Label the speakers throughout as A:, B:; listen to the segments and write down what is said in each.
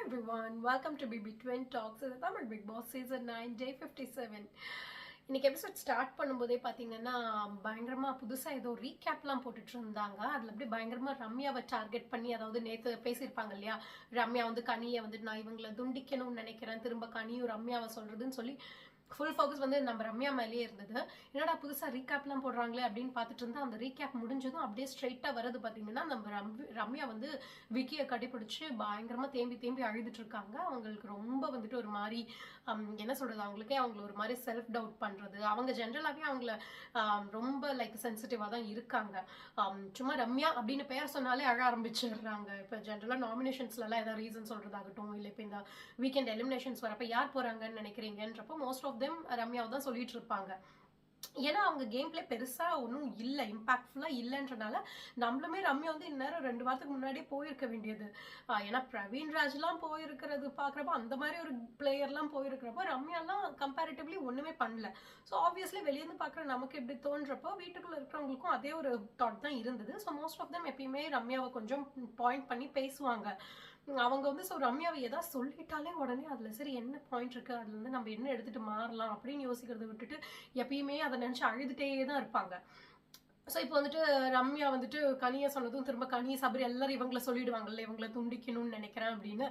A: everyone, welcome to BB Twin Talks. இது Tamil Big Boss Season 9 Day 57. இன்னைக்கு episode start பண்ணும்போதே பார்த்தீங்கன்னா பயங்கரமா புதுசா ஏதோ ரீகேப்லாம் போட்டுட்டு இருந்தாங்க. அதுல அப்படியே பயங்கரமா ரம்யாவை டார்கெட் பண்ணி, அதாவது நேற்று பேசியிருப்பாங்க இல்லையா, ரம்யா வந்து கனியை வந்து நான் இவங்களை துண்டிக்கணும்னு நினைக்கிறேன், திரும்ப கனியும் ரம்யாவை சொல்றதுன்னு சொல்லி ஃபுல் ஃபோக்கஸ் வந்து நம்ம ரம்யா மேலேயே இருந்தது. என்னடா புதுசாக ரீகேப்லாம் போடுறாங்களே அப்படின்னு பார்த்துட்டு இருந்தா, அந்த ரீகேப் முடிஞ்சதும் அப்படியே ஸ்ட்ரைட்டாக வரது பார்த்தீங்கன்னா நம்ம ரம்யா வந்து விக்கியை கட்டிப்பிடிச்சு பயங்கரமாக தேம்பி அழுதுட்டு இருக்காங்க. அவங்களுக்கு ரொம்ப வந்துட்டு ஒரு மாதிரி என்ன சொல்றது, அவங்களுக்கே அவங்கள ஒரு மாதிரி செல்ஃப் டவுட் பண்ணுறது. அவங்க ஜென்ரலாகவே அவங்கள ரொம்ப லைக் சென்சிட்டிவாக தான் இருக்காங்க. சும்மா ரம்யா அப்படின்னு பேர் சொன்னாலே அழ ஆரம்பிச்சிடுறாங்க. இப்போ ஜென்ரலாக நாமினேஷன்ஸ்லாம் ஏதாவது ரீசன் சொல்றதாகட்டும், இல்லை இப்போ இந்த வீக்கெண்ட் எலிமினேஷன்ஸ் வரப்போ யார் போறாங்கன்னு நினைக்கிறீங்கன்றப்போ மோஸ்ட் ஆஃப் தெம் ரம்யாவை தான் சொல்லிட்டு இருப்பாங்க. ஏன்னா அவங்க கேம் பிளே பெருசா ஒன்றும் இல்லை, இம்பாக்ட்ஃபுல்லா இல்லைன்றனால நம்மளுமே ரம்யா வந்து இந்நேரம் 2 வாரத்துக்கு முன்னாடியே போயிருக்க வேண்டியது. ஏன்னா பிரவீன் ராஜ்லாம் போயிருக்கிறது பாக்குறப்போ, அந்த மாதிரி ஒரு பிளேயர்லாம் போயிருக்கிறப்போ ரம்யாலாம் கம்பேரிட்டிவ்லி ஒண்ணுமே பண்ணல. ஸோ ஆப்வியஸ்லி வெளியேருந்து பாக்குற நமக்கு எப்படி தோன்றப்போ வீட்டுக்குள்ள இருக்கிறவங்களுக்கும் அதே ஒரு தாட் தான் இருந்தது. ஸோ மோஸ்ட் ஆஃப் தம் எப்பயுமே ரம்யாவை கொஞ்சம் பாயிண்ட் பண்ணி பேசுவாங்க. அவங்க வந்து ஸோ ரம்யாவை ஏதாவது சொல்லிட்டாலே உடனே அதுல சரி என்ன பாயிண்ட் இருக்கு, அதுல இருந்து நம்ம என்ன எடுத்துட்டு மாறலாம் அப்படின்னு யோசிக்கிறத விட்டுட்டு எப்பயுமே அதை நினைச்சு அழுதுட்டே தான் இருப்பாங்க. ஸோ இப்போ வந்துட்டு ரம்யா வந்துட்டு கனியை சொன்னதும் திரும்ப கனி சபரி எல்லாரும் இவங்களை சொல்லிடுவாங்கல்ல, இவங்களை துண்டிக்கணும்னு நினைக்கிறேன் அப்படின்னு,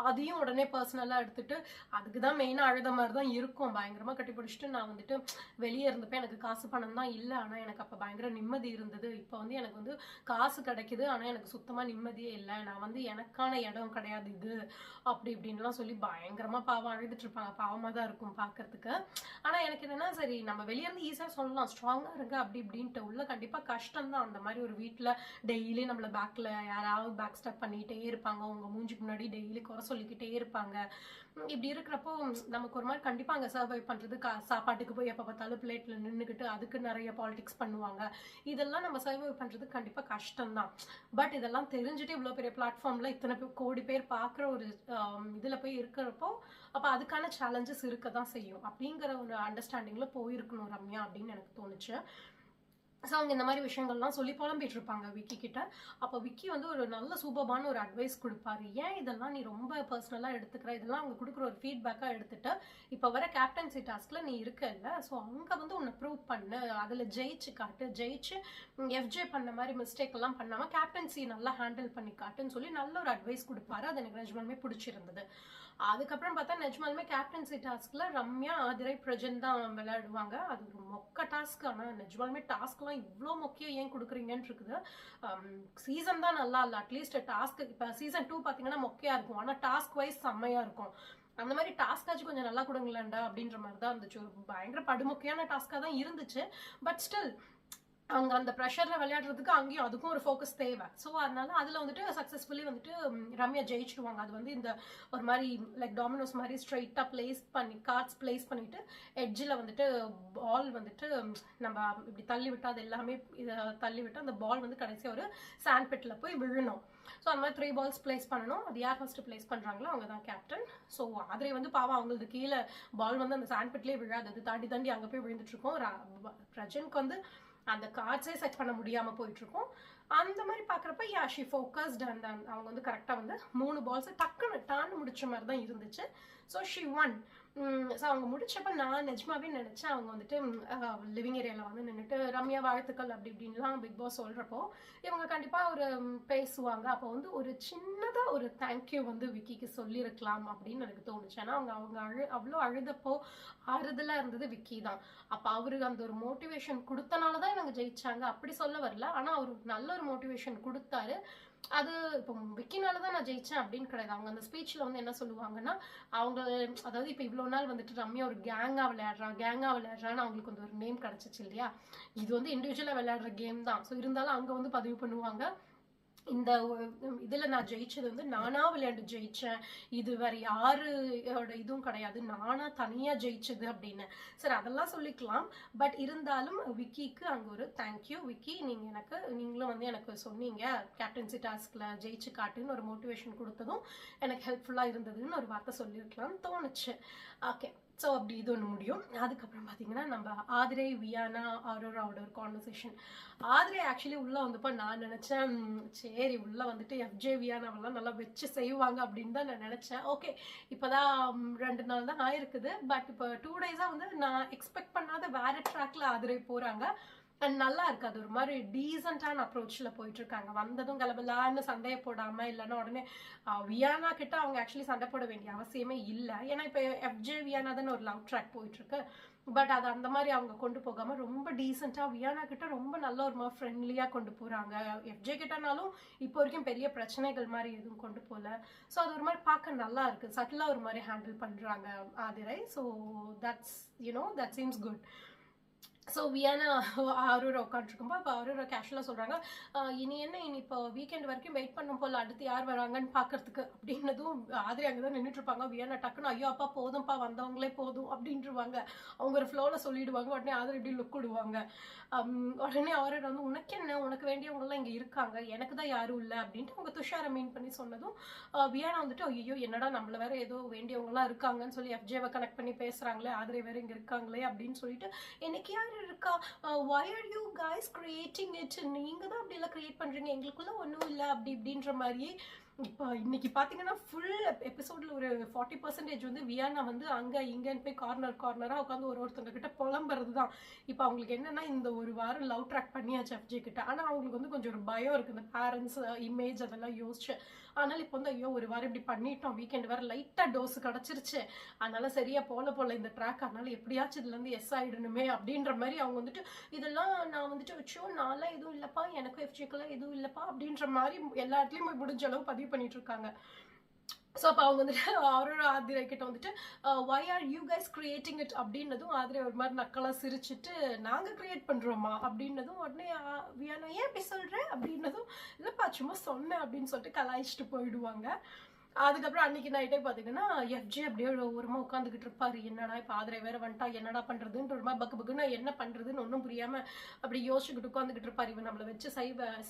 A: அதையும் உடனே பர்சனலாக எடுத்துட்டு அதுக்கு தான் மெயினாக அழுத மாதிரி தான் இருக்கும். பயங்கரமாக கட்டி பிடிச்சிட்டு நான் வந்துட்டு வெளியே இருந்தப்போ எனக்கு காசு பணம் தான் இல்லை, ஆனால் எனக்கு அப்போ பயங்கர நிம்மதி இருந்தது. இப்போ வந்து எனக்கு வந்து காசு கிடைக்குது, ஆனால் எனக்கு சுத்தமாக நிம்மதியே இல்லை, நான் வந்து எனக்கான இடம் கிடையாது இது அப்படி இப்படின்லாம் சொல்லி பயங்கரமாக பாவம் அழுதுட்டு இருப்பாங்க. பாவமாக தான் இருக்கும் பார்க்கறதுக்கு. ஆனால் எனக்கு என்னன்னா, சரி நம்ம வெளியே இருந்து ஈஸியாக சொல்லலாம் ஸ்ட்ராங்காக இருங்க அப்படி இப்படின்ட்டு, உள்ள கண்டிப்பாக கஷ்டம் தான். அந்த மாதிரி ஒரு வீட்டில் டெய்லி நம்மள பேக்ல யாராவது பேக் ஸ்டெப் பண்ணிட்டே இருப்பாங்க, உங்க மூஞ்சிக்கு முன்னாடி டெய்லி குறை சொல்லிக்கிட்டே இருப்பாங்க. இப்படி இருக்கிறப்போ நமக்கு ஒரு மாதிரி கண்டிப்பா அங்கே சர்வை பண்றது, சாப்பாட்டுக்கு போய் எப்போ பார்த்தாலும் பிளேட்ல நின்றுக்கிட்டு அதுக்கு நிறைய பாலிடிக்ஸ் பண்ணுவாங்க. இதெல்லாம் நம்ம சர்வை பண்றது கண்டிப்பா கஷ்டம் தான். பட் இதெல்லாம் தெரிஞ்சுட்டு இவ்வளோ பெரிய பிளாட்ஃபார்ம்ல இத்தனை கோடி பேர் பார்க்குற ஒரு இதுல போய் இருக்கிறப்போ அப்போ அதுக்கான சேலஞ்சஸ் இருக்க தான் செய்யும். அப்படிங்கிற ஒரு அண்டர்ஸ்டாண்டிங்ல போயிருக்கணும் ரம்யா அப்படின்னு எனக்கு தோணுச்சு. ஸோ அவங்க இந்த மாதிரி விஷயங்கள்லாம் சொல்லி புலம்பிட்டு இருப்பாங்க விக்கி கிட்ட. அப்போ விக்கி வந்து ஒரு நல்ல சூப்பர்பான ஒரு அட்வைஸ் கொடுப்பாரு. ஏன் இதெல்லாம் நீ ரொம்ப பர்சனலாக எடுத்துக்கிற, இதெல்லாம் அவங்க கொடுக்குற ஒரு ஃபீட்பேக்காக எடுத்துட்டு இப்போ வர கேப்டன்சி டாஸ்க்ல நீ இருக்கல, ஸோ அங்கே வந்து உன்னை ப்ரூவ் பண்ணு, அதில் ஜெயிச்சு காட்டு, ஜெயிச்சு எஃப்ஜே பண்ண மாதிரி மிஸ்டேக் எல்லாம் பண்ணாமல் கேப்டன்சி நல்லா ஹேண்டில் பண்ணி காட்டுன்னு சொல்லி நல்ல ஒரு அட்வைஸ் கொடுப்பாரு. அது எனக்கு நிஜமாலுமே பிடிச்சிருந்தது. அதுக்கப்புறம் பார்த்தா நிஜமாலுமே கேப்டன்சி டாஸ்க்ல ரம்யா, ஆதிரை, பிரஜன் தான் விளையாடுவாங்க. அது ஒரு மொக்க டாஸ்க். ஆனால் நிஜமாலுமே டாஸ்க்லாம் இவ்வளோ முக்கியம் ஏன் கொடுக்குறீங்கன்னு இருக்குது. சீசன் தான் நல்லா இல்லை, அட்லீஸ்ட் டாஸ்க் இப்போ சீசன் 2 பார்த்தீங்கன்னா மொக்கையா இருக்கும், ஆனால் டாஸ்க் வைஸ் செம்மையா இருக்கும். அந்த மாதிரி டாஸ்காச்சும் கொஞ்சம் நல்லா கொடுங்களேன்டா அப்படின்ற மாதிரி தான் இருந்துச்சு. ஒரு பயங்கர படுமொக்கையான டாஸ்காக தான் இருந்துச்சு. பட் ஸ்டில் அவங்க அந்த ப்ரெஷர்ல விளையாடுறதுக்கு அங்கேயும் அதுக்கும் ஒரு ஃபோக்கஸ் தேவை. ஸோ அதனால அதில் வந்துட்டு சக்ஸஸ்ஃபுல்லி வந்துட்டு ரம்யா ஜெயிச்சிடுவாங்க. அது வந்து இந்த ஒரு மாதிரி லைக் டாமினோஸ் மாதிரி ஸ்ட்ரைட்டாக பிளேஸ் பண்ணி கார்ட்ஸ் பிளேஸ் பண்ணிட்டு எட்ஜில் வந்துட்டு பால் வந்துட்டு நம்ம இப்படி தள்ளி விட்டு அது எல்லாமே இதை தள்ளி விட்டு அந்த பால் வந்து கடைசியாக ஒரு சாண்ட் பிட்டில் போய் விழணும். ஸோ அந்த மாதிரி 3 பால்ஸ் பிளேஸ் பண்ணணும். அது யார் ஃபர்ஸ்ட் பிளேஸ் பண்ணுறாங்களோ அவங்க தான் கேப்டன். ஸோ அதிலே வந்து பாவம் அவங்களுக்கு கீழே பால் வந்து அந்த சாண்ட் பிட்லேயே விழாது, அது தாண்டி அங்கே போய் விழுந்துட்டு இருக்கோம். பிரஜனுக்கு வந்து அந்த கார்ட்ஸே செட் பண்ண முடியாம போயிட்டு இருக்கும். அந்த மாதிரி பாக்குறப்ப ஷி ஃபோக்கஸ்ட் அண்ட் அவங்க வந்து கரெக்டா வந்து 3 பால்ஸ் டக்குன்னு டான்னு முடிச்ச மாதிரி தான் இருந்துச்சு. So she one. ஸோ அவங்க முடிச்சப்ப நான் நிஜமாவே நினைச்சேன் அவங்க வந்துட்டு லிவிங் ஏரியாவில் வந்து நின்றுட்டு ரம்யா வாழ்த்துக்கள் அப்படி இப்படின்லாம் பிக் பாஸ் சொல்றப்போ இவங்க கண்டிப்பா ஒரு பேசுவாங்க. அப்போ வந்து ஒரு சின்னதா ஒரு தேங்க்யூ வந்து விக்கிக்கு சொல்லியிருக்கலாம் அப்படின்னு எனக்கு தோணுச்சு. ஏன்னா அவங்க அவ்வளோ அழுதப்போ ஆறுதலா இருந்தது விக்கி தான். அப்போ அவருக்கு அந்த ஒரு மோட்டிவேஷன் கொடுத்தனாலதான் இவங்க ஜெயிச்சாங்க அப்படி சொல்ல வரல, ஆனா அவரு நல்ல ஒரு மோட்டிவேஷன் கொடுத்தாரு. அது இப்போ விக்கினாலதான் நான் ஜெயிச்சேன் அப்படின்னு கிடையாது. அவங்க அந்த ஸ்பீச்ல வந்து என்ன சொல்லுவாங்கன்னா, அவங்க அதாவது இப்போ இவ்வளவு நாள் வந்துட்டு ரம்யா ஒரு கேங்கா விளையாடுறான்னு அவங்களுக்கு வந்து ஒரு நேம் கிடைச்சிச்சு இல்லையா. இது வந்து இண்டிவிஜுவலா விளையாடுற கேம் தான். ஸோ இருந்தாலும் அங்க வந்து பதிவு பண்ணுவாங்க, இந்த இதுல நான் ஜெயிச்சது வந்து நானா விளையாண்டு ஜெயிச்சேன், இது வேற யாரோட இதுவும் கிடையாது, நானா தனியா ஜெயிச்சது அப்படின்னு. சரி அதெல்லாம் சொல்லிக்கலாம். பட் இருந்தாலும் விக்கிக்கு அங்க ஒரு தேங்க்யூ விக்கி, நீங்களும் வந்து எனக்கு சொன்னீங்க கேப்டன்சி டாஸ்க்ல ஜெயிச்சு காட்டுன்னு ஒரு மோட்டிவேஷன் கொடுத்ததும் எனக்கு ஹெல்ப்ஃபுல்லா இருந்ததுன்னு ஒரு வார்த்தை சொல்லியிருக்கலாம்னு தோணுச்சு. ஓகே, ஸோ அப்படி இது ஒன்று முடியும். அதுக்கப்புறம் பார்த்தீங்கன்னா நம்ம ஆதிரை வியானா ஆரோராவோட ஒரு கான்வர்சேஷன். ஆதிரை ஆக்சுவலி உள்ளே வந்தப்போ நான் நினச்சேன் சரி உள்ளே வந்துட்டு எஃப்ஜே வியானாவெல்லாம் நல்லா வச்சு செய்வாங்க அப்படின்னு தான் நான் நினச்சேன். ஓகே இப்போதான் 2 நாள் தான் ஆயிருக்குது. பட் இப்போ 2 டேஸாக வந்து நான் எக்ஸ்பெக்ட் பண்ணாத வேற ட்ராக்ல ஆதிரை போகிறாங்க. அண்ட் நல்லா இருக்கு. அது ஒரு மாதிரி டீசென்டான அப்ரோச்சில் போயிட்டு இருக்காங்க. வந்ததும் கலபலான்னு சண்டையை போடாம இல்லைன்னா உடனே வியானா கிட்ட அவங்க ஆக்சுவலி சண்டை போட வேண்டிய அவசியமே இல்லை. ஏன்னா இப்போ எஃப்ஜே வியானா தானே ஒரு லவ் ட்ராக் போயிட்டு இருக்கு. பட் அது அந்த மாதிரி அவங்க கொண்டு போகாம ரொம்ப டீசெண்டா வியானா கிட்ட ரொம்ப நல்ல ஒரு மாதிரி ஃப்ரெண்ட்லியா கொண்டு போறாங்க. எஃப்ஜே கிட்டனாலும் இப்போ வரைக்கும் பெரிய பிரச்சனைகள் மாதிரி எதுவும் கொண்டு போல. ஸோ அது ஒரு மாதிரி பார்க்க நல்லா இருக்கு. சட்டிலா ஒரு மாதிரி ஹேண்டில் பண்றாங்க Aathirai. So that's that seems good. So Viyana ஆரூரா உட்காந்துருக்கும்போ இப்போ ஆரூரா கேஷுவலாக சொல்கிறாங்க இனி இப்போ வீக்கெண்ட் வரைக்கும் வெயிட் பண்ணும் போல் அடுத்து யார் வராங்கன்னு பார்க்கறதுக்கு அப்படின்னதும் ஆதிரி அங்கே தான் நின்றுட்டுருப்பாங்க. வியானா டக்குன்னு ஐயோ அப்பா போதும்ப்பா வந்தவங்களே போதும் அப்படின்ட்டுருவாங்க. அவங்க ஒரு ஃப்ளோவில் சொல்லிடுவாங்க. உடனே ஆதிரி இப்படி லுக் விடுவாங்க. உடனே ஆரூரா வந்து உனக்கு என்ன, உனக்கு வேண்டியவங்களாம் இங்கே இருக்காங்க, எனக்கு தான் யாரும் இல்லை அப்படின்ட்டு அவங்க துஷாரை மீன் பண்ணி சொன்னதும் வியானா வந்துட்டு ஐயோ என்னடா நம்மள வேற ஏதோ வேண்டியவங்களாம் இருக்காங்கன்னு சொல்லி எஃப்ஜேவை கனெக்ட் பண்ணி பேசுகிறாங்களே, ஆதிரி வேற இங்கே இருக்காங்களே அப்படின்னு சொல்லிட்டு எனக்கு யார் இருக்கா, why are you guys creating it, நீங்க தான் அப்படி எல்லாம் கிரியேட் பண்றீங்க, எங்களுக்குள்ள ஒன்றும் இல்லை அப்படி இப்படின்ற மாதிரியே. இப்போ இன்னைக்கு பார்த்தீங்கன்னா ஃபுல் எபிசோட்ல ஒரு 40% வந்து வியானா வந்து அங்கே இங்கேன்னு போய் கார்னராக உட்காந்து ஒருத்தங்க கிட்ட புலம்புறது தான். இப்போ அவங்களுக்கு என்னன்னா இந்த ஒரு வாரம் லவ் ட்ராக் பண்ணியாச்சு எஃப்ஜே கிட்ட. ஆனால் அவங்களுக்கு வந்து கொஞ்சம் ஒரு பயம் இருக்குது இந்த பேரண்ட்ஸ் இமேஜ் அதெல்லாம் யோசிச்சு. அதனால இப்போ வந்து ஐயோ ஒரு வாரம் இப்படி பண்ணிட்டோம், வீக்கெண்ட் வேற லைட்டாக டோஸ் கிடச்சிருச்சு, அதனால சரியா போல இந்த ட்ராக், அதனால எப்படியாச்சும் இதுலேருந்து எஸ் ஆயிடணுமே அப்படின்ற மாதிரி அவங்க வந்துட்டு இதெல்லாம் நான் வந்துட்டு வச்சோ நான்லாம் எதுவும் இல்லைப்பா, எனக்கும் எஃப்ஜேக்கெல்லாம் எதுவும் இல்லைப்பா அப்படின்ற மாதிரி எல்லா இடத்துலையும் போய் முடிஞ்ச அளவு பதிவு பண்ணிட்டு இருக்காங்க. ஸோ அப்போ அவங்க வந்துட்டு ஆரோரா ஆதிரை கிட்ட வந்துட்டு why are you guys creating it அப்படின்னதும் ஆதிரை ஒரு மாதிரி நக்கலாக சிரிச்சுட்டு நாங்கள் கிரியேட் பண்ணுறோமா அப்படின்னதும் உடனே வியானா ஏன் அப்படி சொல்கிறேன் அப்படின்னதும் இல்லைப்பா சும்மா சொன்னேன் அப்படின்னு சொல்லிட்டு கலாய்ச்சிட்டு போயிடுவாங்க. அதுக்கப்புறம் அன்னைக்கு நைட்டே பார்த்தீங்கன்னா எஃப்ஜே அப்படியே ஓரமாக உட்காந்துக்கிட்டு இருப்பாரு. என்னடா இப்போ ஆதிரை வேற வந்துட்டா என்னடா பண்ணுறதுன்ற ஒரு மாதிரி பக்குன்னு என்ன பண்ணுறதுன்னு ஒன்றும் புரியாமல் அப்படி யோசிச்சுக்கிட்டு உட்காந்துக்கிட்டு இருப்பாரு. இவன் நம்மளை வச்சு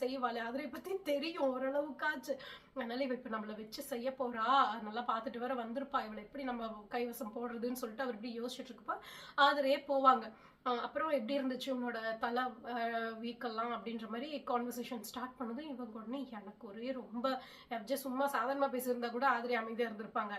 A: செய்வாளே ஆதிரை பற்றி தெரியும் ஓரளவுக்காச்சு, அதனால இவ இப்போ நம்மளை வச்சு செய்ய போறா, நல்லா பார்த்துட்டு வேற வந்திருப்பா, இவளை எப்படி நம்ம கைவசம் போடுறதுன்னு சொல்லிட்டு அவர் இப்படி யோசிச்சுட்டு இருக்கப்பா ஆதிரையே போவாங்க. அப்புறம் எப்படி இருந்துச்சு உன்னோட தலை வீக்கெல்லாம் அப்படின்ற மாதிரி கான்வர்சேஷன் ஸ்டார்ட் பண்ணது. இவங்க உடனே எனக்கு ஒரே ரொம்ப எஃப்ஜே சும்மா சாதாரணமாக பேசியிருந்தா கூட ஆதிரி அமைதியாக இருந்திருப்பாங்க.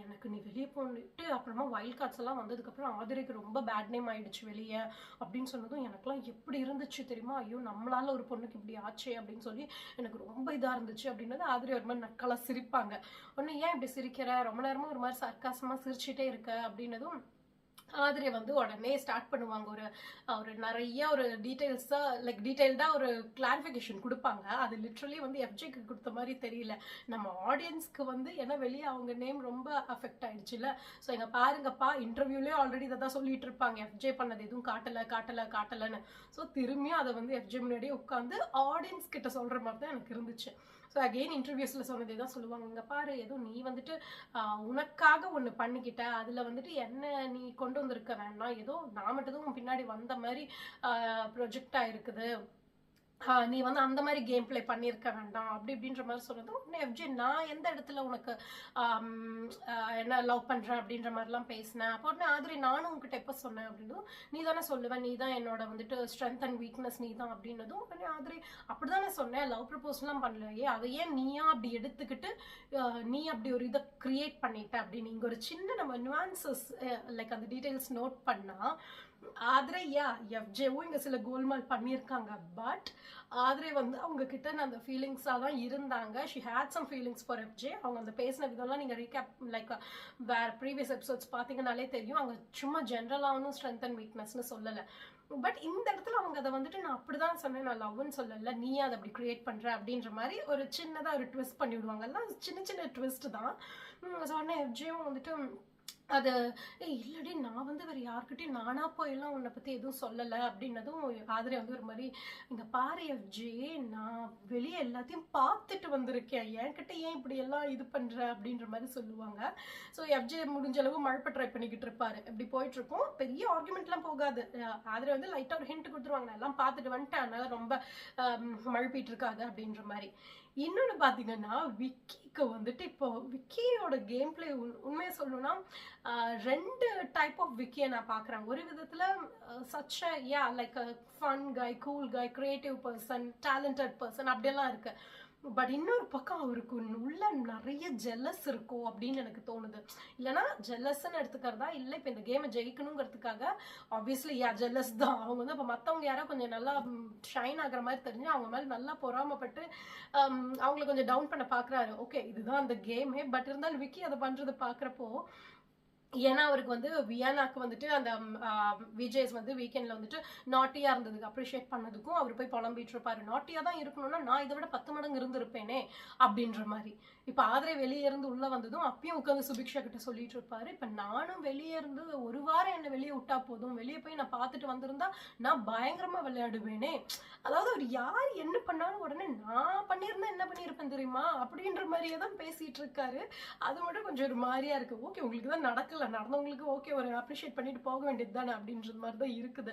A: எனக்கு நீ வெளியே போட்டு அப்புறமா வைல்ட் கார்ட்ஸ் எல்லாம் வந்ததுக்கப்புறம் ஆதிரிக்கு ரொம்ப பேட் நேம் ஆயிடுச்சு வெளியே அப்படின்னு சொன்னதும் எனக்குலாம் எப்படி இருந்துச்சு தெரியுமா, ஐயோ நம்மளால ஒரு பொண்ணுக்கு இப்படி ஆச்சு அப்படின்னு சொல்லி எனக்கு ரொம்ப இதாக இருந்துச்சு அப்படின்னது ஆதிரி ஒரு மாதிரி நக்கலாக சிரிப்பாங்க. உடனே ஏன் இப்படி சிரிக்கிற, ரொம்ப நேரமாக ஒரு மாதிரி சர்க்காசமாக சிரிச்சுட்டே இருக்க அப்படின்னதும் ஆதிரை வந்து உடனே ஸ்டார்ட் பண்ணுவாங்க. ஒரு நிறைய ஒரு டீட்டெயில்டாக ஒரு கிளாரிஃபிகேஷன் கொடுப்பாங்க. அது லிட்ரலி வந்து எஃப்ஜேக்கு கொடுத்த மாதிரி தெரியல, நம்ம ஆடியன்ஸ்க்கு வந்து ஏன்னா வெளியே அவங்க நேம் ரொம்ப அஃபெக்ட் ஆயிடுச்சுல. ஸோ எங்க பாருங்கப்பா இன்டர்வியூலேயே ஆல்ரெடி இதை தான் சொல்லிட்டு இருப்பாங்க, எஃப்ஜே பண்ணது எதுவும் காட்டலைன்னு. ஸோ திரும்பியும் அதை வந்து எஃப்ஜே முன்னாடியே உட்காந்து ஆடியன்ஸ் கிட்ட சொல்ற மாதிரி தான் எனக்கு இருந்துச்சு. ஸோ அகெயின் இன்டர்வியூஸில் சொன்னதே தான் சொல்லுவாங்க, இங்கே பாரு எதுவும் நீ வந்துட்டு உனக்காக ஒன்று பண்ணிக்கிட்ட, அதில் வந்துட்டு என்ன நீ கொண்டு வந்திருக்க வேண்டாம், ஏதோ நான் மட்டும் பின்னாடி வந்த மாதிரி ப்ரொஜெக்ட் ஆயிருக்குது, நீ வந்து அந்த மாதிரி கேம் பிளே பண்ணியிருக்க வேண்டாம் அப்படி இப்படின்ற மாதிரி சொன்னதும் உடனே எஃப்ஜே நான் எந்த இடத்துல உனக்கு என்ன லவ் பண்ணுறேன் அப்படின்ற மாதிரிலாம் பேசினேன். அப்போ உடனே ஆதிரி நானும் உங்ககிட்ட எப்போ சொன்னேன் அப்படின்னும் நீ தானே சொல்லுவேன், நீ தான் என்னோட வந்துட்டு ஸ்ட்ரென்த் அண்ட் வீக்னஸ் நீ தான் அப்படின்னதும் உடனே ஆதிரி அப்படி தானே சொன்னேன், லவ் ப்ரப்போஸ்லாம் பண்ணலையே, அதையே நீயா அப்படி எடுத்துக்கிட்டு நீ அப்படி ஒரு இதை கிரியேட் பண்ணிட்ட அப்படின்னு இங்கே ஒரு சின்ன நம்ம நியூவான்சஸ் லைக் அந்த டீட்டெயில்ஸ் நோட் பண்ணால் ஆதிரை எஃப்ஜேவும் இங்கே சில கோல்மால் பண்ணியிருக்காங்க. பட் ஆதிரை வந்து அவங்க கிட்ட அந்த ஃபீலிங்ஸாக தான் இருந்தாங்க. She had some feelings for FJ. அவங்க அந்த பேசின விதம்லாம் நீங்கள் ரீகேப் லைக் வேற ப்ரீவியஸ் எபிசோட்ஸ் பார்த்தீங்கன்னாலே தெரியும். அவங்க சும்மா ஜென்ரலாகவும் ஸ்ட்ரென்த் அண்ட் வீக்னஸ்னு சொல்லலை. பட் இந்த இடத்துல அவங்க அதை வந்துட்டு நான் அப்படிதான் சொன்னேன், நான் லவ்னு சொல்லலை, நீ அதை அப்படி கிரியேட் பண்ற அப்படின்ற மாதிரி ஒரு சின்னதாக ஒரு ட்விஸ்ட் பண்ணி விடுவாங்க. எல்லாம் சின்ன ட்விஸ்ட் தான். சொன்னேன் எஃப்ஜேவும் வந்துட்டு அது இல்லடி நான் வந்து வேற யார்கிட்டயும் நானா போயெல்லாம் உன்னை பத்தி எதுவும் சொல்லலை அப்படின்னதும் ஆதிரை வந்து ஒரு மாதிரி இங்க பாரு எஃப்ஜே, நான் வெளியே எல்லாத்தையும் பார்த்துட்டு வந்திருக்கேன், என்கிட்ட ஏன் இப்படி எல்லாம் இது பண்ற அப்படின்ற மாதிரி சொல்லுவாங்க. ஸோ எஃப்ஜே முடிஞ்ச அளவு மழப்ப ட்ரை பண்ணிக்கிட்டு இருப்பாரு. இப்படி போயிட்டு இருக்கும், பெரிய ஆர்குமெண்ட்லாம் போகாது. ஆதிரை வந்து லைட்டா ஒரு ஹிண்ட் கொடுத்துருவாங்க, நான் எல்லாம் பார்த்துட்டு வந்துட்டேன் அதனால ரொம்ப மழுப்பிட்டு இருக்காது அப்படின்ற மாதிரி. இன்னொன்று பார்த்தீங்கன்னா விக்கிக்கு வந்துட்டு இப்போ விக்கியோட கேம் பிளே உண்மையை சொல்லணும்னா 2 டைப் ஆஃப் விக்கியை நான் பார்க்குறேன். ஒரு விதத்தில் such like fun guy, cool guy, creative person, talented person அப்படியெல்லாம் இருக்கு. பட் இன்னொரு பக்கம் அவருக்கு உள்ள நிறைய ஜெல்லஸ் இருக்கும் அப்படின்னு எனக்கு தோணுது. இல்லைன்னா ஜெல்லஸ்ன்னு எடுத்துக்கிறதா இல்லை இப்போ இந்த கேமை ஜெயிக்கணுங்கிறதுக்காக ஆப்வியஸ்லி ஜெல்லஸ் தான். அவங்க வந்து இப்போ மற்றவங்க யாரோ கொஞ்சம் நல்லா ஷைன் ஆகிற மாதிரி தெரிஞ்சு அவங்க மேலே நல்லா பொறாமப்பட்டு அவங்கள கொஞ்சம் டவுன் பண்ண பார்க்குறாரு. ஓகே, இதுதான் அந்த கேமே. பட் இருந்தாலும் விக்கி அதை பண்ணுறது பார்க்குறப்போ, ஏன்னா அவருக்கு வந்து வியானாக்கு வந்துட்டு அந்த விஜேஸ் வந்து வீக்கெண்ட்ல வந்துட்டு நாட்டியா இருந்ததுக்கு அப்ரிஷியேட் பண்ணதுக்கும் அவர் போய் புலம்பிட்டு இருப்பாரு. நாட்டியா தான் இருக்கணும்னா நான் இதை விட 10 மடங்கு இருந்திருப்பேனே அப்படின்ற மாதிரி. இப்ப ஆதரே வெளியே இருந்து உள்ள வந்ததும் அப்பயும் உட்காந்து சுபிக்ஷா கிட்ட சொல்லிட்டு இருப்பாரு, இப்ப நானும் வெளியே இருந்து ஒரு வாரம் என்ன வெளியே விட்டா போதும், வெளியே போய் நான் பார்த்துட்டு வந்திருந்தா நான் பயங்கரமா விளையாடுவேனே. அதாவது அவர் யார் என்ன பண்ணாலும் உடனே நான் பண்ணியிருந்தா என்ன பண்ணியிருப்பேன் தெரியுமா அப்படின்ற மாதிரியே தான் பேசிட்டு இருக்காரு. அது மட்டும் கொஞ்சம் ஒரு மாதிரியா இருக்கு. ஓகே, உங்களுக்கு தான் நடக்கல, நடந்தவங்களுக்கு ஓகே ஒரு அப்ரிஷியேட் பண்ணிட்டு போக வேண்டியது தானே அப்படின்றது மாதிரி தான் இருக்குது.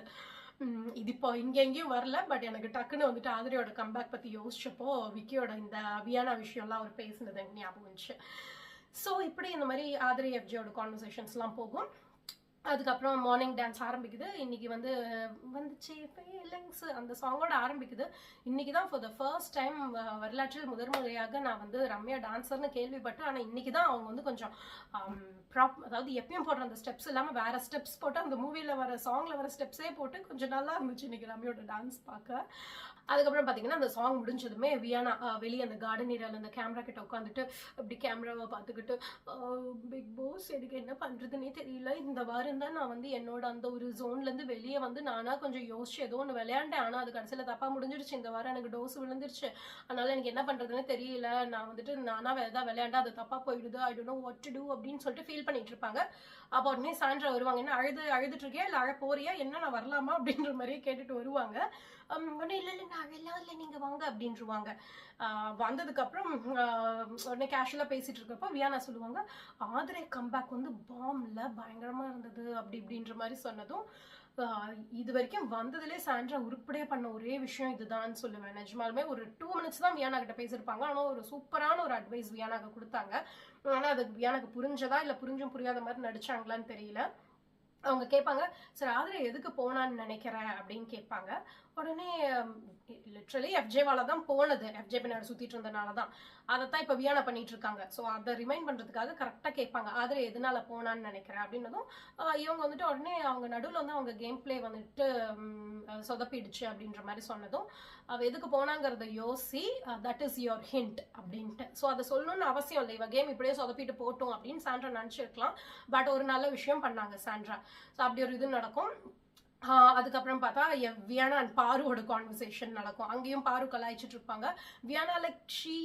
A: இது இப்போ இங்க எங்கேயும் வரல. பட் எனக்கு டக்குன்னு வந்துட்டு ஆதிரியோட கம்பேக் பத்தி யோசிச்சப்போ விக்கியோட இந்த வியானா விஷயம்லாம் அவர் பேசினது எனக்கு ஞாபகம் வந்துச்சு. ஸோ இப்படி இந்த மாதிரி ஆதிரி எஃப்ஜியோட கான்வர்சேஷன்ஸ்லாம் போகும். அதுக்கப்புறம் மார்னிங் டான்ஸ் ஆரம்பிக்குது. இன்னைக்கு வந்துச்சு ஃபீலிங்ஸ் அந்த சாங்கோட ஆரம்பிக்குது. இன்னைக்கு தான் ஃபார் த ஃபர்ஸ்ட் டைம் வரலாற்றில் முதன்முறையாக நான் வந்து ரம்யா டான்ஸர்னு கேள்விப்பட்டேன். ஆனால் இன்னைக்கு தான் அவங்க வந்து கொஞ்சம் அதாவது எப்பயும் போடுற அந்த ஸ்டெப்ஸ் இல்லாமல் வேற ஸ்டெப்ஸ் போட்டு அந்த மூவியில் வர சாங்ல வர ஸ்டெப்ஸே போட்டு கொஞ்சம் நல்லா இருந்துச்சு இன்னைக்கு ரம்யாவோட டான்ஸ் பார்க்க. அதுக்கப்புறம் பார்த்தீங்கன்னா அந்த சாங் முடிஞ்சதுமே வியானா வெளியே அந்த கார்டன் ஏரியாவில் அந்த கேமரா கிட்ட உட்காந்துட்டு அப்படி கேமராவை பார்த்துக்கிட்டு, பிக் பாஸ் எனக்கு என்ன பண்ணுறதுன்னே தெரியல, இந்த வாரம் தான் நான் வந்து என்னோட அந்த ஒரு ஜோன்லேருந்து வெளியே வந்து நானாக கொஞ்சம் யோசிச்சு ஏதோ ஒன்று விளையாண்டேன். ஆனால் அது கடைசியில் தப்பாக முடிஞ்சிருச்சு. இந்த வாரம் எனக்கு டோஸ் விழுந்துருச்சு. அதனால எனக்கு என்ன பண்ணுறதுன்னு தெரியல. நான் வந்துட்டு நானாக எதாவது விளையாண்டா அது தப்பாக போயிடுது, I don't know what to do அப்படின்னு சொல்லிட்டு ஃபீல் பண்ணிட்டு இருப்பாங்க. அப்போ உடனே சாண்ட்ரா வருவாங்க. என்ன அழுதுட்டு இருக்கியா இல்லை அழ போறியா, என்ன நான் வரலாமா அப்படின்ற மாதிரியே கேட்டுட்டு வருவாங்க. உடனே இல்லை இல்லை நான் எல்லாம் இல்லை நீங்கள் வாங்க அப்படின்ட்டுருவாங்க. வந்ததுக்கப்புறம் உடனே கேஷுவலாக பேசிகிட்டு இருக்கப்போ வியானா சொல்லுவாங்க, ஆதிரை கம்பேக் வந்து பாம்ல பயங்கரமாக இருந்தது அப்படி இப்படின்ற மாதிரி சொன்னதும், இது வரைக்கும் வந்ததுலேயே சாண்ட்ரா உருப்படியாக பண்ண ஒரே விஷயம் இதுதான் சொல்லுவேன். நிஜமாலுமே ஒரு 2 minutes தான் வியானா கிட்ட பேசியிருப்பாங்க. ஆனால் ஒரு சூப்பரான ஒரு அட்வைஸ் வியானாக்கு கொடுத்தாங்க. ஆனால் அது வியானாக்கு புரிஞ்சதா இல்லை புரிஞ்சும் புரியாத மாதிரி நடிச்சாங்களான்னு தெரியல. அவங்க கேட்பாங்க, சார் ஆதிரை எதுக்கு போனான்னு நினைக்கிறேன் அப்படின்னு கேட்பாங்க. உடனே லிட்ரலி எஃப்ஜேவால தான் போனது, எஃப்ஜே பின்னாடி சுத்திட்டு இருந்தனால தான். அதைத்தான் இப்போ வியானா பண்ணிட்டு இருக்காங்க. ஸோ அதை ரிமைண்ட் பண்றதுக்காக கரெக்டாக கேட்பாங்க, ஆதிரை எதனால போனான்னு நினைக்கிறேன் அப்படின்னதும் இவங்க வந்துட்டு உடனே அவங்க நடுவில் வந்து அவங்க கேம் பிளே வந்துட்டு சொதப்பிடுச்சு அப்படின்ற மாதிரி சொன்னதும், அவ எதுக்கு போனாங்கிறத யோசி, தட் இஸ் யுவர் ஹிண்ட் அப்படின்ட்டு. ஸோ அதை சொல்லணும்னு அவசியம் இல்லை, இவ கேம் இப்படியே சொதப்பிட்டு போட்டோம் அப்படின்னு சாண்ட்ரா நினச்சிருக்கலாம். பட் ஒரு நல்ல விஷயம் பண்ணாங்க சாண்ட்ரா. ஸோ அப்படி ஒரு இது நடக்கும். அதுக்கப்புறம் பார்த்தா வியானா அண்ட் பாருவோட கான்வர்சேஷன் நடக்கும். அங்கேயும் பாரு கலாய்ச்சிட்டு இருப்பாங்க. Viyana like she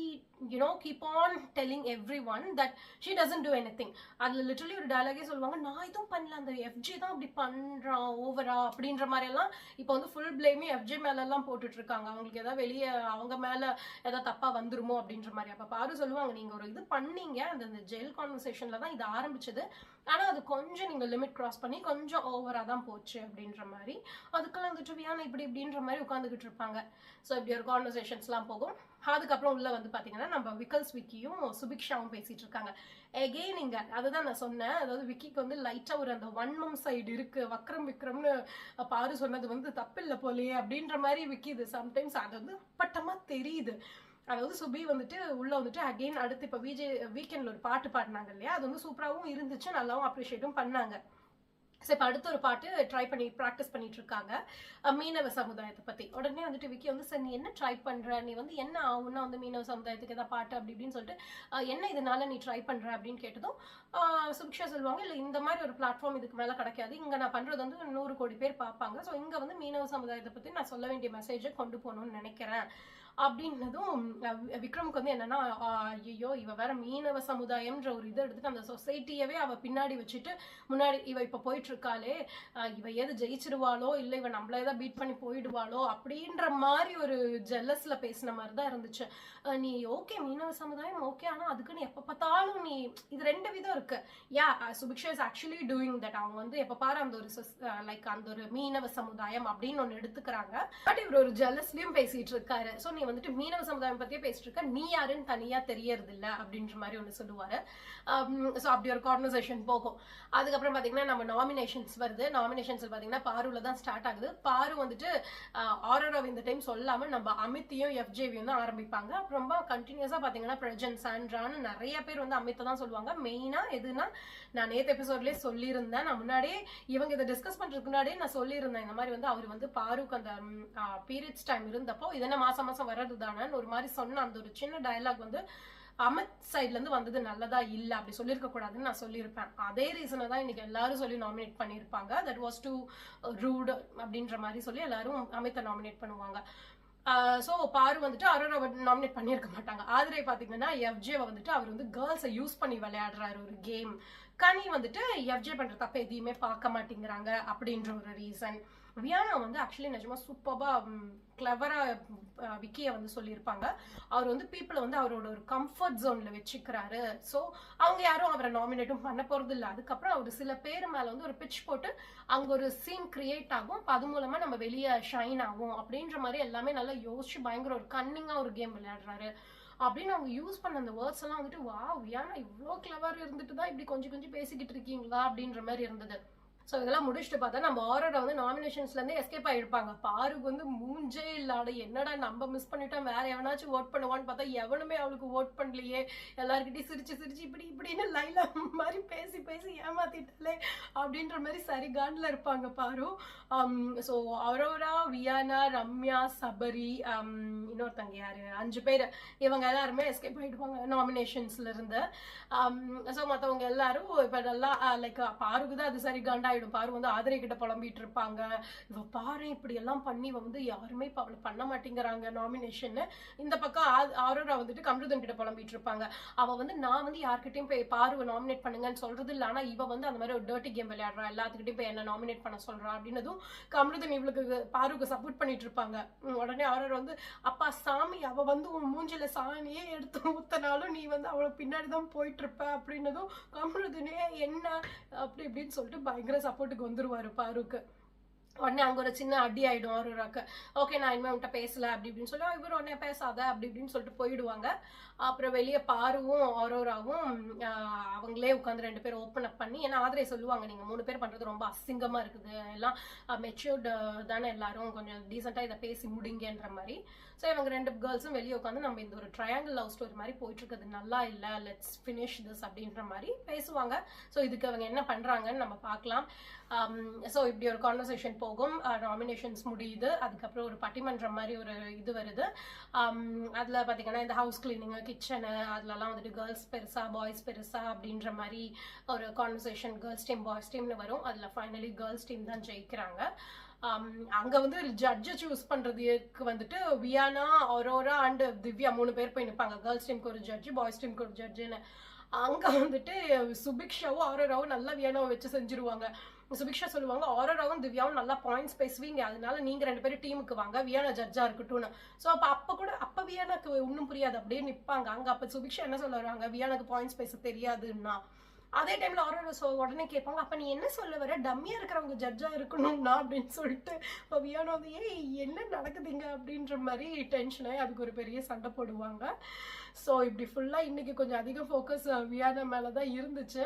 A: keep on telling everyone that she doesn't do anything. அதில் லிட்டரலி ஒரு டயலாகே சொல்லுவாங்க, நான் எதுவும் பண்ணல, அந்த எஃப்ஜே தான் அப்படி பண்ணுறான் ஓவரா அப்படின்ற மாதிரியெல்லாம் இப்போ வந்து ஃபுல் பிளேமே எஃப்ஜே மேலெல்லாம் போட்டுட்டு இருக்காங்க. அவங்களுக்கு ஏதாவது வெளியே அவங்க மேலே ஏதாவது தப்பாக வந்துருமோ அப்படின்ற மாதிரி. அப்போ பாரு சொல்லுவாங்க, நீங்கள் ஒரு இது பண்ணீங்க, அந்த ஜெயில் கான்வர்சேஷனில் தான் இது ஆரம்பிச்சது, ஆனால் அது கொஞ்சம் நீங்கள் லிமிட் கிராஸ் பண்ணி கொஞ்சம் ஓவராக தான் போச்சு அப்படின்ற மாதிரி. அதுக்கெல்லாம் வந்துட்டு வியானா இப்படி இப்படின்ற மாதிரி உட்காந்துக்கிட்டு இருப்பாங்க. ஸோ இப்படி ஒரு கான்வர்சேஷன்ஸ்லாம் போகும். அதுக்கப்புறம் உள்ள வந்து பார்த்தீங்கன்னா நம்ம விக்கல்ஸ் விக்கியும் சுபிக்ஷாவும் பேசிட்டு இருக்காங்க. எகெயின் இங்க அதுதான் நான் சொன்னேன், அதாவது விக்கிக்கு வந்து லைட்டா ஒரு அந்த வன்மம் சைடு இருக்கு, வக்ரம் விக்ரம்னு பாரு சொன்னது வந்து தப்பில்லை போலையே அப்படின்ற மாதிரி விக்கிது சம்டைம்ஸ். அது வந்து அப்பட்டமா தெரியுது. அதாவது சுபி வந்துட்டு உள்ள வந்துட்டு அகெயின் அடுத்து இப்போ வீக்கெண்ட்ல ஒரு பாட்டு பாடினாங்க இல்லையா, அது வந்து சூப்பராகவும் இருந்துச்சு, நல்லாவும் அப்ரிஷியேட்டும் பண்ணாங்க. ஸோ இப்போ அடுத்த ஒரு பாட்டு ப்ராக்டிஸ் பண்ணிட்டு இருக்காங்க மீனவ சமுதாயத்தை பற்றி. உடனே வந்துட்டு விக்கி வந்து, சார் நீ என்ன ட்ரை பண்ணுற, நீ வந்து என்ன ஆகுன்னா வந்து மீனவ சமுதாயத்துக்கு ஏதாவது பாட்டு அப்படி இப்படின்னு சொல்லிட்டு என்ன இதனால நீ ட்ரை பண்ணுற அப்படின்னு கேட்டதும் சுபிக்ஷா சொல்லுவாங்க, இல்லை இந்த மாதிரி ஒரு பிளாட்ஃபார்ம் இதுக்கு மேலே கிடைக்காது, இங்கே நான் பண்ணுறது வந்து 100 கோடி பேர் பார்ப்பாங்க, ஸோ இங்கே வந்து மீனவ சமுதாயத்தை பற்றி நான் சொல்ல வேண்டிய மெசேஜை கொண்டு போகணும்னு நினைக்கிறேன் அப்படின்னதும் விக்ரமுக்கு வந்து என்னன்னா, ஐயோ இவ வேற மீனவ சமுதாயம்ன்ற ஒரு இதை எடுத்துட்டு அந்த சொசைட்டியவே அவ பின்னாடி வச்சுட்டு முன்னாடி இவ இப்ப போயிட்டு இருக்காளே, இவ ஏது ஜெயிச்சிருவாளோ இல்லை இவ நம்மள ஏதாவது பீட் பண்ணி போயிடுவாளோ அப்படின்ற மாதிரி ஒரு ஜெல்லஸ்ல பேசின மாதிரி தான் இருந்துச்சு. நீ ஓகே மீனவ சமுதாயம் ஓகே, ஆனா அதுக்குன்னு எப்ப பார்த்தாலும் நீ இது 2 விதம் இருக்கு. Subiksha is actually doing that. அவங்க வந்து எப்ப பாரு அந்த ஒரு லைக் அந்த ஒரு மீனவ சமுதாயம் அப்படின்னு ஒண்ணு எடுத்துக்கிறாங்க. பட் இவர் ஒரு ஜெல்லஸ்லயும் பேசிட்டு இருக்காரு. ஸோ நீ வந்துட்டு மீனவ சமுதாயம் பத்தியே பேசிட்டு இருக்க, நீ யாருன்னு தனியா தெரியறது இல்ல அப்படின்ற மாதிரி ஒண்ணு சொல்லுவாரு. ஸோ அப்படி ஒரு கான்வர்சேஷன் போகும். அதுக்கப்புறம் பாத்தீங்கன்னா நம்ம நாமினேஷன்ஸ் வருது. நாமினேஷன்ஸ்ல பாத்தீங்கன்னா பாருல தான் ஸ்டார்ட் ஆகுது. பாரு வந்துட்டு ஆரோரா இந்த டைம் சொல்லாம நம்ம அமித்தையும் எஃப்ஜேவியும் தான் ஆரம்பிப்பாங்க. அப்புறமா கண்டினியூஸா பாத்தீங்கன்னா பிரஜன், சாண்ட்ரான்னு நிறைய பேர் வந்து அமித்தை தான் சொல்லுவாங்க. மெயினா எதுனா நான் நேத்து எபிசோட்லயே சொல்லியிருந்தேன். நான் முன்னாடியே இவங்க இதை டிஸ்கஸ் பண்றதுக்கு முன்னாடியே நான் சொல்லியிருந்தேன், இந்த மாதிரி வந்து அவர் வந்து பாருக்கு அந்த பீரியட்ஸ் டைம் இருந்தப்போ இதென்ன மாசம் மாசம் வர்றது தானே ஒரு மாதிரி சொன்ன அந்த ஒரு சின்ன டயலாக் வந்து அமித் சைட்ல இருந்து வந்தது நல்லதா இல்ல, அப்படி சொல்லியிருக்க கூடாதுன்னு நான் சொல்லியிருப்பேன். அதே ரீசனை தான் இன்னைக்கு எல்லாரும் சொல்லி நாமினேட் பண்ணியிருப்பாங்க. தட் வாஸ் டூ ரூட் அப்படின்ற மாதிரி சொல்லி எல்லாரும் அமித்தை நாமினேட் பண்ணுவாங்க. ஸோ பாரு வந்துட்டு அரோராவை நாமினேட் பண்ணியிருக்க மாட்டாங்க. ஆதிரை பார்த்தீங்கன்னா எஃப்ஜேவை வந்துட்டு அவர் வந்து கேர்ள்ஸை யூஸ் பண்ணி விளையாடுறாரு ஒரு கேம். கனி வந்துட்டு எஃப்ஜே பண்ற தப்ப எதையுமே பார்க்க மாட்டேங்கிறாங்க அப்படின்ற ஒரு ரீசன். வியானா வந்து ஆக்சுவலி நிஜமா சூப்பரா கிளவரா விக்கிய வந்து சொல்லியிருப்பாங்க. அவர் வந்து பீப்புளை வந்து அவரோட ஒரு கம்ஃபர்ட் ஜோன்ல வச்சுக்கிறாரு. ஸோ அவங்க யாரும் அவரை நாமினேட்டும் பண்ண போறது இல்லை. அதுக்கப்புறம் அவர் சில பேர் மேல வந்து ஒரு பிட்ச் போட்டு அங்க ஒரு சீன் கிரியேட் ஆகும். அது மூலமா நம்ம வெளியே ஷைன் ஆகும் அப்படின்ற மாதிரி எல்லாமே நல்லா யோசிச்சு பயங்கர ஒரு கன்னிங்கா ஒரு கேம் விளையாடுறாரு அப்படின்னு அவங்க யூஸ் பண்ண அந்த வேர்ட்ஸ் எல்லாம் வந்துட்டு வா வியானா இவ்வளோ கிளவர் இருந்துட்டு தான் இப்படி கொஞ்சம் கொஞ்சம் பேசிக்கிட்டு இருக்கீங்களா அப்படின்ற மாதிரி இருந்தது. ஸோ இதெல்லாம் முடிச்சுட்டு பார்த்தா நம்ம ஆரோரா வந்து நாமினேஷன்ஸ்லேருந்து எஸ்கேப் ஆகிருப்பாங்க. பாருக்கு வந்து மூஞ்சே இல்லாத என்னடா நம்ம மிஸ் பண்ணிட்டோம், வேற எவனாச்சும் ஓட் பண்ணுவான்னு பார்த்தா எவனுமே அவளுக்கு ஓட் பண்ணலையே, எல்லாருக்கிட்டையும் சிரிச்சு சிரிச்சு இப்படின்னு லைலா மாதிரி பேசி பேசி ஏமாத்திட்டாலே அப்படின்ற மாதிரி சரி காண்டில் இருப்பாங்க பாரு. ஸோ அரோரா, வியானா, ரம்யா, சபரி, இன்னொருத்தங்க யாரு 5 பேர், இவங்க எல்லாருமே எஸ்கேப் ஆகிடுவாங்க நாமினேஷன்ஸ்ல இருந்து. ஸோ மற்றவங்க எல்லாரும் இப்போ நல்லா லைக் பாருக்கு தான் அது சரி காண்டா பாரு வந்து ஆதிரை கிட்ட புலம்பிட்டு இருப்பாங்க. இவ பாரு இப்படி எல்லாம் பண்ணி இவ வந்து யாருமே இப்ப அவளை பண்ண மாட்டேங்கிறாங்க நாமினேஷன். இந்த பக்கம் ஆரோரா வந்துட்டு கம்ருதன் கிட்ட புலம்பிட்டு இருப்பாங்க. அவ வந்து நான் வந்து யார்கிட்டயும் போய் பாருவை நாமினேட் பண்ணுங்கன்னு சொல்றது இல்ல, ஆனா இவ வந்து அந்த மாதிரி ஒரு டர்ட்டி கேம் விளையாடுறா, எல்லாத்துக்கிட்டையும் போய் என்ன நாமினேட் பண்ண சொல்றா அப்படின்னதும் கம்ருதன் இவளுக்கு பாருக்கு சப்போர்ட் பண்ணிட்டு இருப்பாங்க. உடனே ஆரோரா வந்து அப்பா சாமி அவ வந்து உன் மூஞ்சில சாணியே எடுத்து ஊத்தனாலும் நீ வந்து அவளை பின்னாடிதான் போயிட்டு இருப்ப அப்படின்னதும் கம்ருதனே என்ன அப்படி இப்படின்னு சொல்லிட்டு பயங்கர சப்போர்ட்டுக்கு வந்துருவாரு பாருக்கு. உடனே அங்க ஒரு சின்ன அடி ஆயிடும் அரோராக்கு. ஓகே நான் இனிமே உன்கிட்ட பேசல அப்படி இப்படின்னு சொல்லி இவர் உடனே பேசாத அப்படி இப்படின்னு சொல்லிட்டு போயிடுவாங்க. அப்புறம் வெளியே பாருவும் அரோராவும் அவங்களே உட்காந்து 2 பேரும் ஓப்பன் அப் பண்ணி, ஏன்னா ஆதிரை சொல்லுவாங்க நீங்க 3 பேர் பண்றது ரொம்ப அசிங்கமா இருக்குது, எல்லாம் மெச்சூர்டு தானே, எல்லாரும் கொஞ்சம் டீசெண்டா இதை பேசி முடிங்கன்ற மாதிரி. ஸோ இவங்க 2 கேர்ள்ஸும் வெளியே உட்காந்து நம்ம இந்த ஒரு ட்ரையாங்கிள் லவ் ஸ்டோரி மாதிரி போயிட்டு இருக்கிறது நல்லா இல்லை, லெட்ஸ் ஃபினிஷ் திஸ் அப்படின்ற மாதிரி பேசுவாங்க. ஸோ இதுக்கு அவங்க என்ன பண்றாங்கன்னு நம்ம பார்க்கலாம். ஸோ இப்படி ஒரு கான்வர்சேஷன் போகும். நாமினேஷன்ஸ் முடியுது. அதுக்கப்புறம் ஒரு பட்டிமன்றம் மாதிரி ஒரு இது வருது. அதில் பார்த்தீங்கன்னா இந்த ஹவுஸ் கிளீனிங்கு, கிச்சனு, அதுலலாம் வந்துட்டு கேர்ள்ஸ் பெருசா பாய்ஸ் பெருசா அப்படின்ற மாதிரி ஒரு கான்வர்சேஷன் கேர்ள்ஸ் டீம் பாய்ஸ் டீம்னு வரும். அதில் ஃபைனலி கேர்ள்ஸ் டீம் தான் ஜெயிக்கிறாங்க. அங்க வந்து ஜட்ஜை சூஸ் பண்றதுக்கு வந்துட்டு வியானா, அரோரா அண்ட் திவ்யா 3 பேர் போய் நிற்பாங்க. கேர்ள்ஸ் டீமுக்கு ஒரு ஜட்ஜு, பாய்ஸ் டீமுக்கு ஒரு ஜட்ஜுன்னு. அங்க வந்துட்டு சுபிக்ஷாவும் ஆரோராவும் நல்லா வியானாவை வச்சு செஞ்சிருவாங்க. சுபிக்ஷா சொல்லுவாங்க ஆரோராவும் திவ்யாவும் நல்லா பாயிண்ட்ஸ் பேசுவீங்க, அதனால நீங்க 2 பேரும் டீமுக்கு வாங்க, வியானா ஜட்ஜா இருக்கட்டும்னு. ஸோ அப்ப வியானாக்கு ஒன்றும் புரியாது, அப்படியே நிற்பாங்க அங்க. அப்ப சுபிக்ஷா என்ன சொல்ல வராங்க, வியானாக்கு பாயிண்ட்ஸ் பேச தெரியாதுன்னா. அதே டைம்ல ஆரோரா உடனே கேட்பாங்க அப்ப நீ என்ன சொல்ல வர, டம்மியா இருக்கிறவங்க ஜட்ஜா இருக்கணும்னா அப்படின்னு சொல்லிட்டு. இப்போ வியானா வந்து என்ன நடக்குதுங்க அப்படின்ற மாதிரி டென்ஷன் ஆகி அதுக்கு ஒரு பெரிய சண்டை போடுவாங்க. ஸோ இப்படி ஃபுல்லா இன்னைக்கு கொஞ்சம் அதிக ஃபோக்கஸ் வியானா மேலதான் இருந்துச்சு.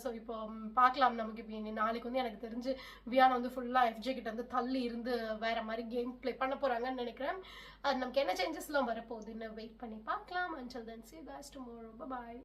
A: ஸோ இப்போ பார்க்கலாம். நமக்கு இப்போ நாளைக்கு வந்து எனக்கு தெரிஞ்சு வியானா வந்து ஃபுல்லா எஃப்ஜே கிட்ட வந்து தள்ளி இருந்து வேற மாதிரி கேம் பிளே பண்ண போறாங்கன்னு நினைக்கிறேன். அது நமக்கு என்ன சேஞ்சஸ்லாம் வரப்போகுதுன்னு வெயிட் பண்ணி பார்க்கலாம். Until then, see you guys tomorrow. Bye bye.